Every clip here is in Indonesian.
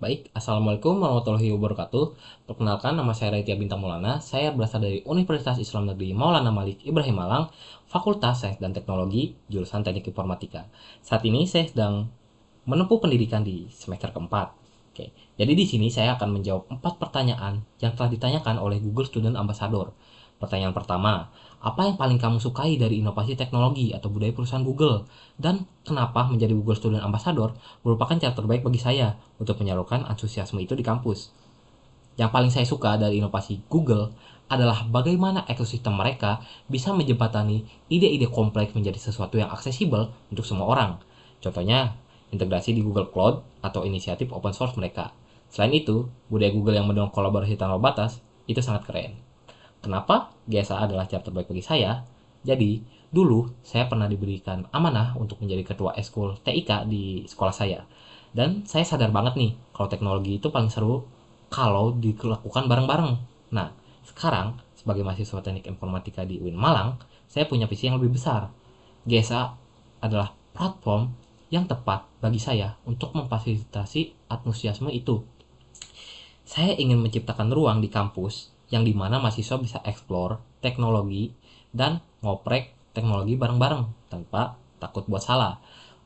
Baik, Assalamualaikum warahmatullahi wabarakatuh. Perkenalkan, nama saya Raditya Bintang Maulana. Saya berasal dari Universitas Islam Negeri Maulana Malik Ibrahim Malang, Fakultas Sains dan Teknologi, jurusan Teknik Informatika. Saat ini saya sedang menempuh pendidikan di semester keempat. Oke, jadi di sini saya akan menjawab 4 pertanyaan yang telah ditanyakan oleh Google Student Ambassador. Pertanyaan pertama, apa yang paling kamu sukai dari inovasi teknologi atau budaya perusahaan Google? Dan kenapa menjadi Google Student Ambassador merupakan cara terbaik bagi saya untuk menyalurkan antusiasme itu di kampus? Yang paling saya suka dari inovasi Google adalah bagaimana ekosistem mereka bisa menjembatani ide-ide kompleks menjadi sesuatu yang aksesibel untuk semua orang. Contohnya, integrasi di Google Cloud atau inisiatif open source mereka. Selain itu, budaya Google yang mendorong kolaborasi tanpa batas itu sangat keren. Kenapa GSA adalah cara terbaik bagi saya? Jadi, dulu saya pernah diberikan amanah untuk menjadi ketua eskul TIK di sekolah saya. Dan saya sadar banget nih, kalau teknologi itu paling seru kalau dilakukan bareng-bareng. Nah, sekarang sebagai mahasiswa teknik informatika di UIN Malang, saya punya visi yang lebih besar. GSA adalah platform yang tepat bagi saya untuk memfasilitasi antusiasme itu. Saya ingin menciptakan ruang di kampus yang dimana mahasiswa bisa eksplor teknologi dan ngoprek teknologi bareng-bareng tanpa takut buat salah.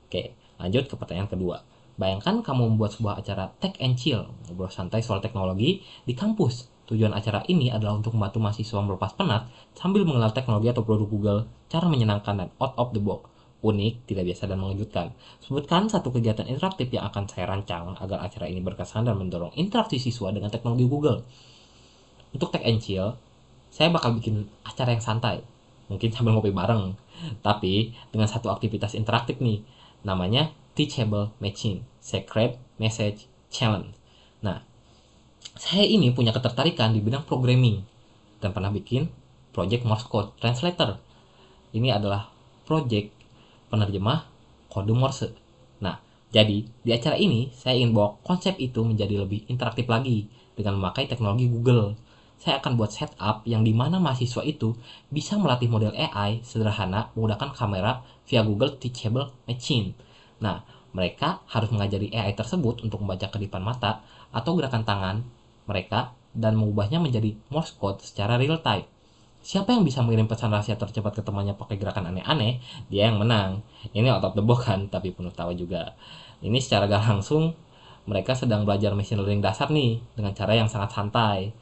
Oke, lanjut ke pertanyaan kedua. Bayangkan kamu membuat sebuah acara Tech and Chill, ngobrol santai soal teknologi di kampus. Tujuan acara ini adalah untuk membantu mahasiswa melepas penat sambil mengenal teknologi atau produk Google, cara menyenangkan dan out of the box, unik, tidak biasa, dan mengejutkan. Sebutkan satu kegiatan interaktif yang akan saya rancang agar acara ini berkesan dan mendorong interaksi siswa dengan teknologi Google. Untuk Tech and Chill, saya bakal bikin acara yang santai, mungkin sambil ngopi bareng, tapi dengan satu aktivitas interaktif nih, namanya Teachable Machine Secret Message Challenge. Nah, saya ini punya ketertarikan di bidang programming dan pernah bikin project Morse Code Translator. Ini adalah project penerjemah kode Morse. Nah, jadi di acara ini saya ingin bawa konsep itu menjadi lebih interaktif lagi dengan memakai teknologi Google. Saya akan buat setup yang dimana mahasiswa itu bisa melatih model AI sederhana menggunakan kamera via Google Teachable Machine. Nah, mereka harus mengajari AI tersebut untuk membaca kedipan mata atau gerakan tangan mereka dan mengubahnya menjadi Morse code secara real time. Siapa yang bisa mengirim pesan rahasia tercepat ke temannya pakai gerakan aneh-aneh, dia yang menang. Ini out of the box kan, tapi penuh tawa juga. Ini secara gak langsung, mereka sedang belajar machine learning dasar nih, dengan cara yang sangat santai.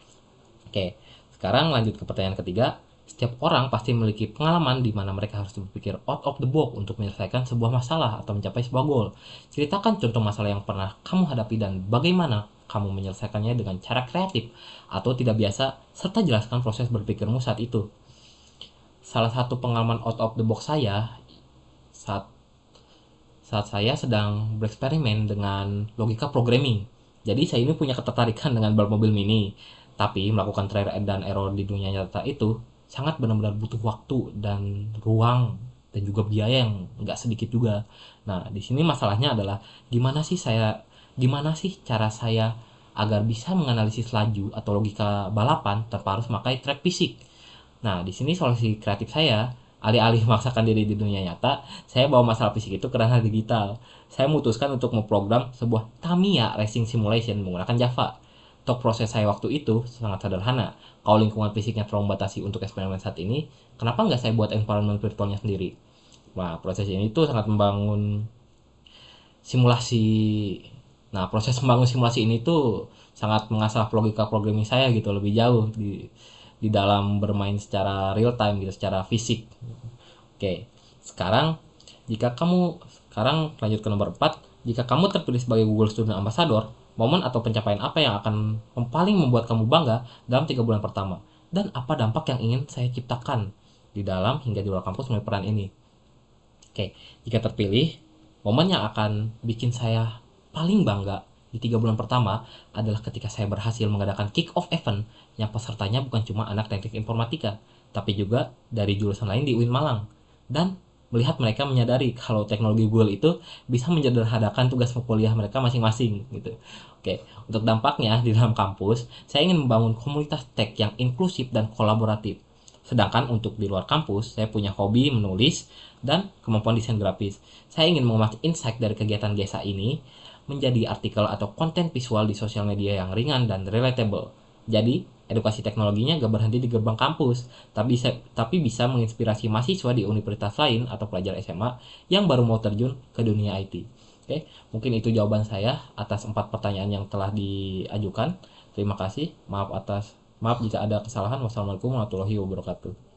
Oke, sekarang lanjut ke pertanyaan ketiga. Setiap orang pasti memiliki pengalaman di mana mereka harus berpikir out of the box untuk menyelesaikan sebuah masalah atau mencapai sebuah goal. Ceritakan contoh masalah yang pernah kamu hadapi dan bagaimana kamu menyelesaikannya dengan cara kreatif atau tidak biasa, serta jelaskan proses berpikirmu saat itu. Salah satu pengalaman out of the box saya saat saat saya sedang bereksperimen dengan logika programming. Jadi saya ini punya ketertarikan dengan balap mobil mini, tapi melakukan trial dan error di dunia nyata itu sangat benar-benar butuh waktu dan ruang dan juga biaya yang nggak sedikit juga. Nah, di sini masalahnya adalah gimana sih cara saya agar bisa menganalisis laju atau logika balapan tanpa harus memakai track fisik. Nah, di sini solusi kreatif saya, alih-alih memaksakan diri di dunia nyata, saya bawa masalah fisik itu ke ranah digital. Saya memutuskan untuk memprogram sebuah Tamiya Racing Simulation menggunakan Java. Untuk proses saya waktu itu sangat sederhana. Kalau lingkungan fisiknya terlalu membatasi untuk eksperimen saat ini, kenapa nggak saya buat environment virtualnya sendiri? Nah, proses ini tuh sangat membangun simulasi. Nah, proses membangun simulasi ini tuh sangat mengasah logika programming saya gitu lebih jauh di dalam bermain secara real time gitu, secara fisik. Oke, sekarang jika kamu sekarang lanjut ke nomor 4. Jika kamu terpilih sebagai Google Student Ambassador, momen atau pencapaian apa yang akan paling membuat kamu bangga dalam 3 bulan pertama? Dan apa dampak yang ingin saya ciptakan di dalam hingga di luar kampus melalui peran ini? Oke, jika terpilih, momen yang akan bikin saya paling bangga di 3 bulan pertama adalah ketika saya berhasil mengadakan kick-off event yang pesertanya bukan cuma anak teknik informatika, tapi juga dari jurusan lain di UIN Malang. Dan melihat mereka menyadari kalau teknologi Google itu bisa menyederhanakan tugas kuliah mereka masing-masing gitu. Oke, untuk dampaknya di dalam kampus, saya ingin membangun komunitas tech yang inklusif dan kolaboratif. Sedangkan untuk di luar kampus, saya punya hobi menulis dan kemampuan desain grafis. Saya ingin mengemas insight dari kegiatan GESA ini menjadi artikel atau konten visual di sosial media yang ringan dan relatable. Jadi, edukasi teknologinya gak berhenti di gerbang kampus, tapi bisa menginspirasi mahasiswa di universitas lain atau pelajar SMA yang baru mau terjun ke dunia IT. Oke, mungkin itu jawaban saya atas 4 pertanyaan yang telah diajukan. Terima kasih. Maaf jika ada kesalahan. Wassalamualaikum warahmatullahi wabarakatuh.